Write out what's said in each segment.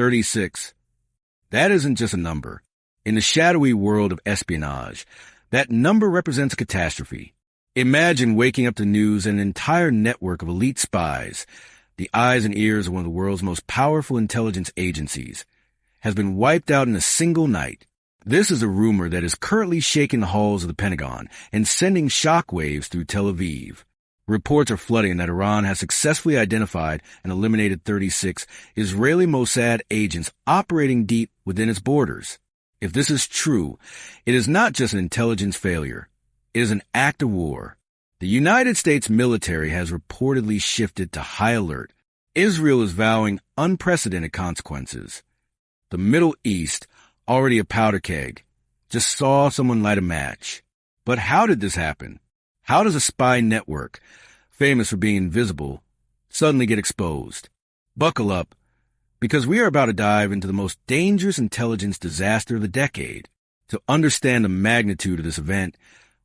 36. That isn't just a number. In the shadowy world of espionage, that number represents a catastrophe. Imagine waking up to news and an entire network of elite spies, the eyes and ears of one of the world's most powerful intelligence agencies, has been wiped out in a single night. This is a rumor that is currently shaking the halls of the Pentagon and sending shockwaves through Tel Aviv. Reports are flooding that Iran has successfully identified and eliminated 36 Israeli Mossad agents operating deep within its borders. If this is true, it is not just an intelligence failure. It is an act of war. The United States military has reportedly shifted to high alert. Israel is vowing unprecedented consequences. The Middle East, already a powder keg, just saw someone light a match. But how did this happen? How does a spy network, famous for being invisible, suddenly get exposed? Buckle up, because we are about to dive into the most dangerous intelligence disaster of the decade. To understand the magnitude of this event,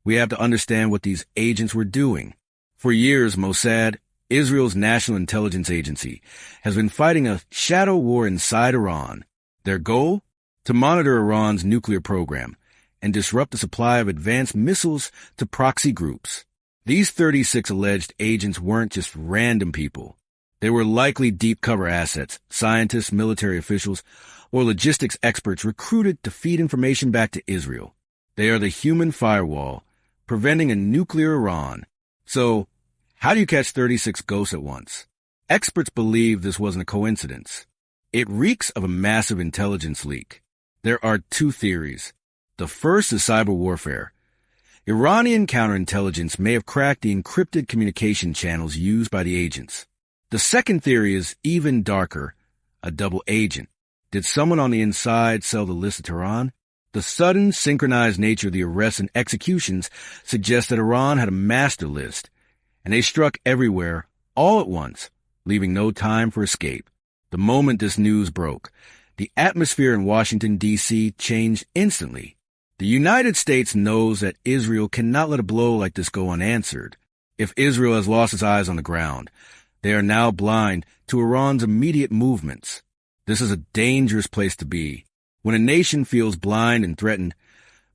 we have to understand what these agents were doing. For years, Mossad, Israel's national intelligence agency, has been fighting a shadow war inside Iran. Their goal? To monitor Iran's nuclear program and disrupt the supply of advanced missiles to proxy groups. These 36 alleged agents weren't just random people. They were likely deep cover assets, scientists, military officials, or logistics experts recruited to feed information back to Israel. They are the human firewall, preventing a nuclear Iran. So, how do you catch 36 ghosts at once? Experts believe this wasn't a coincidence. It reeks of a massive intelligence leak. There are two theories. The first is cyber warfare. Iranian counterintelligence may have cracked the encrypted communication channels used by the agents. The second theory is even darker, a double agent. Did someone on the inside sell the list to Tehran? The sudden, synchronized nature of the arrests and executions suggests that Iran had a master list, and they struck everywhere, all at once, leaving no time for escape. The moment this news broke, the atmosphere in Washington, D.C. changed instantly. The United States knows that Israel cannot let a blow like this go unanswered. If Israel has lost its eyes on the ground, they are now blind to Iran's immediate movements. This is a dangerous place to be. When a nation feels blind and threatened,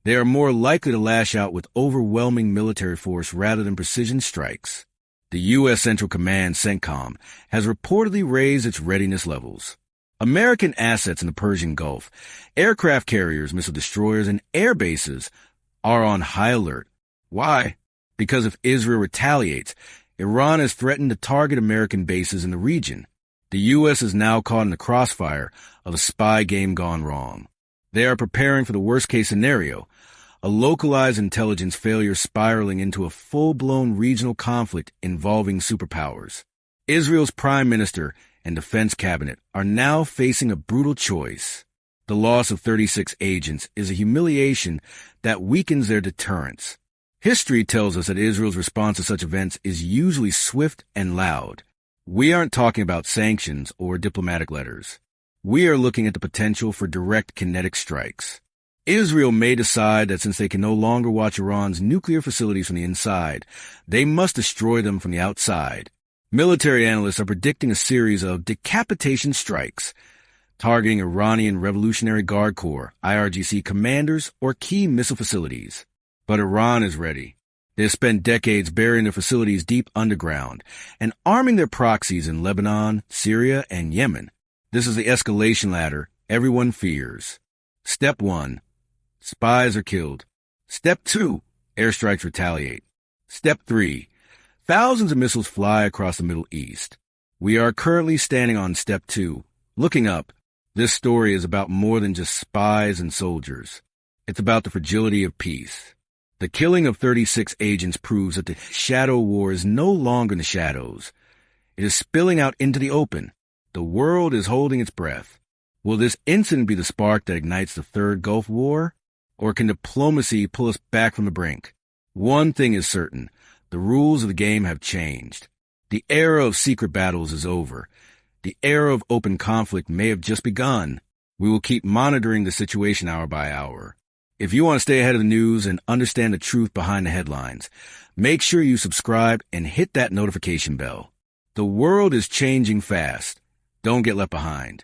they are more likely to lash out with overwhelming military force rather than precision strikes. The U.S. Central Command, CENTCOM, has reportedly raised its readiness levels. American assets in the Persian Gulf, aircraft carriers, missile destroyers, and air bases are on high alert. Why? Because if Israel retaliates, Iran has threatened to target American bases in the region. The U.S. is now caught in the crossfire of a spy game gone wrong. They are preparing for the worst-case scenario, a localized intelligence failure spiraling into a full-blown regional conflict involving superpowers. Israel's prime minister and defense cabinet are now facing a brutal choice. The loss of 36 agents is a humiliation that weakens their deterrence. History tells us that Israel's response to such events is usually swift and loud. We aren't talking about sanctions or diplomatic letters. We are looking at the potential for direct kinetic strikes. Israel may decide that since they can no longer watch Iran's nuclear facilities from the inside, they must destroy them from the outside. Military analysts are predicting a series of decapitation strikes, targeting Iranian Revolutionary Guard Corps, IRGC commanders, or key missile facilities. But Iran is ready. They have spent decades burying their facilities deep underground and arming their proxies in Lebanon, Syria, and Yemen. This is the escalation ladder everyone fears. Step 1. Spies are killed. Step 2. Airstrikes retaliate. Step 3. Thousands of missiles fly across the Middle East. We are currently standing on Step 2. Looking up, this story is about more than just spies and soldiers. It's about the fragility of peace. The killing of 36 agents proves that the shadow war is no longer in the shadows. It is spilling out into the open. The world is holding its breath. Will this incident be the spark that ignites the Third Gulf War? Or can diplomacy pull us back from the brink? One thing is certain. The rules of the game have changed. The era of secret battles is over. The era of open conflict may have just begun. We will keep monitoring the situation hour by hour. If you want to stay ahead of the news and understand the truth behind the headlines, make sure you subscribe and hit that notification bell. The world is changing fast. Don't get left behind.